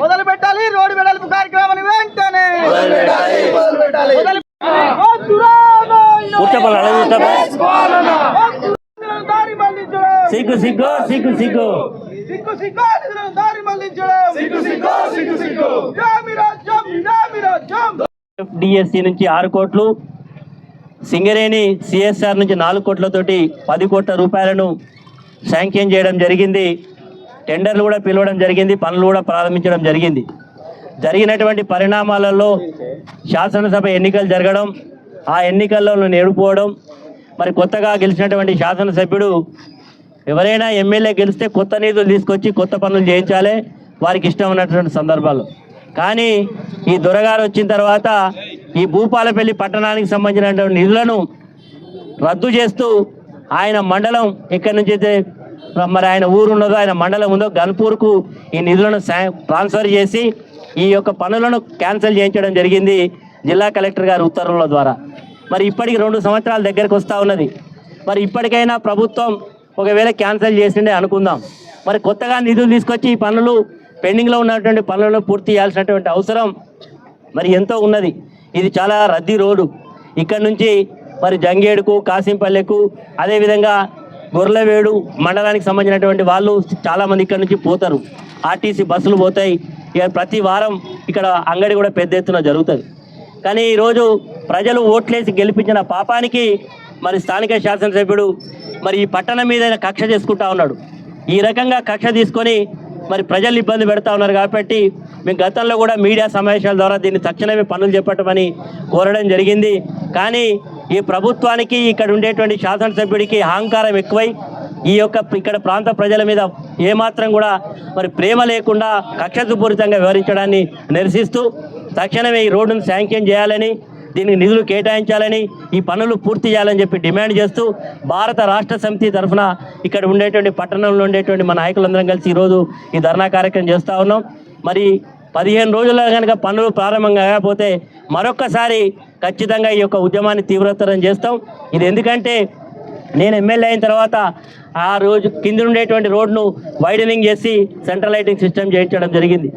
మొదలు పెట్టాలి రోడ్డు వెడల్పు కార్యక్రమాన్ని వెంటనే సిగ్గు సిగ్గు సిగ్గు సిగ్గు డిఎస్సి నుంచి 6 కోట్లు, సింగరేణి సిఎస్ఆర్ నుంచి 4 కోట్లతోటి 10 కోట్ల రూపాయలను శాంక్షన్ చేయడం జరిగింది. టెండర్లు కూడా పిలవడం జరిగింది, పనులు కూడా ప్రారంభించడం జరిగింది. జరిగినటువంటి పరిణామాలలో శాసనసభ ఎన్నికలు జరగడం, ఆ ఎన్నికల్లో నేడుకోవడం, మరి కొత్తగా గెలిచినటువంటి శాసనసభ్యుడు ఎవరైనా ఎమ్మెల్యే గెలిస్తే కొత్త నిధులు తీసుకొచ్చి కొత్త పనులు చేయించాలి వారికి ఇష్టం ఉన్నటువంటి సందర్భాలు. కానీ ఈ దొరగారు వచ్చిన తర్వాత ఈ భూపాలపల్లి పట్టణానికి సంబంధించినటువంటి నిధులను రద్దు చేస్తూ ఆయన మండలం ఎక్కడి నుంచి అయితే మరి ఆయన ఊరు ఉన్నదో, ఆయన మండలం ఉందో గన్పూర్కు ఈ నిధులను ట్రాన్స్ఫర్ చేసి ఈ యొక్క పనులను క్యాన్సిల్ చేయించడం జరిగింది జిల్లా కలెక్టర్ గారి ఉత్తర్వుల ద్వారా. మరి ఇప్పటికి 2 సంవత్సరాల దగ్గరకు వస్తూ ఉన్నది. మరి ఇప్పటికైనా ప్రభుత్వం ఒకవేళ క్యాన్సిల్ చేసిండే అనుకుందాం, మరి కొత్తగా నిధులు తీసుకొచ్చి ఈ పనులు పెండింగ్లో ఉన్నటువంటి పనులను పూర్తి చేయాల్సినటువంటి అవసరం మరి ఎంతో ఉన్నది. ఇది చాలా రద్దీ రోడ్డు. ఇక్కడ నుంచి మరి జంగేడుకు, కాసింపల్లెకు, అదేవిధంగా గొర్లవేడు మండలానికి సంబంధించినటువంటి వాళ్ళు చాలామంది ఇక్కడ నుంచి పోతారు. ఆర్టీసీ బస్సులు పోతాయి. ఇక ప్రతి వారం ఇక్కడ అంగడి కూడా పెద్ద ఎత్తున జరుగుతుంది. కానీ ఈరోజు ప్రజలు ఓట్లేసి గెలిపించిన పాపానికి మరి స్థానిక శాసనసభ్యుడు మరి ఈ పట్టణం మీద కక్ష చేసుకుంటా ఉన్నాడు. ఈ రకంగా కక్ష తీసుకొని మరి ప్రజలు ఇబ్బంది పెడతా ఉన్నారు. కాబట్టి మేము గతంలో కూడా మీడియా సమావేశాల ద్వారా దీన్ని తక్షణమే పనులు చేపట్టమని కోరడం జరిగింది. కానీ ఈ ప్రభుత్వానికి ఇక్కడ ఉండేటువంటి శాసనసభ్యుడికి అహంకారం ఎక్కువై ఈ యొక్క ఇక్కడ ప్రాంత ప్రజల మీద ఏమాత్రం కూడా మరి ప్రేమ లేకుండా కక్షపూరితంగా వ్యవహరించడాన్ని నిరసిస్తూ తక్షణమే ఈ రోడ్డును శాంక్షన్ చేయాలని, దీనికి నిధులు కేటాయించాలని, ఈ పనులు పూర్తి చేయాలని చెప్పి డిమాండ్ చేస్తూ భారత రాష్ట్ర సమితి తరఫున ఇక్కడ ఉండేటువంటి పట్టణంలో ఉండేటువంటి మన నాయకులందరం కలిసి ఈరోజు ఈ ధర్నా కార్యక్రమం చేస్తూ ఉన్నాం. మరి 15 రోజుల్లో కనుక పనులు ప్రారంభం కాకపోతే మరొక్కసారి ఖచ్చితంగా ఈ యొక్క ఉద్యమాన్ని తీవ్రతరం చేస్తాం. ఇది ఎందుకంటే నేను ఎమ్మెల్యే అయిన తర్వాత ఆ రోజు కింద ఉండేటువంటి రోడ్ను వైడనింగ్ చేసి సెంట్రల్ లైటింగ్ సిస్టమ్ చేయించడం జరిగింది.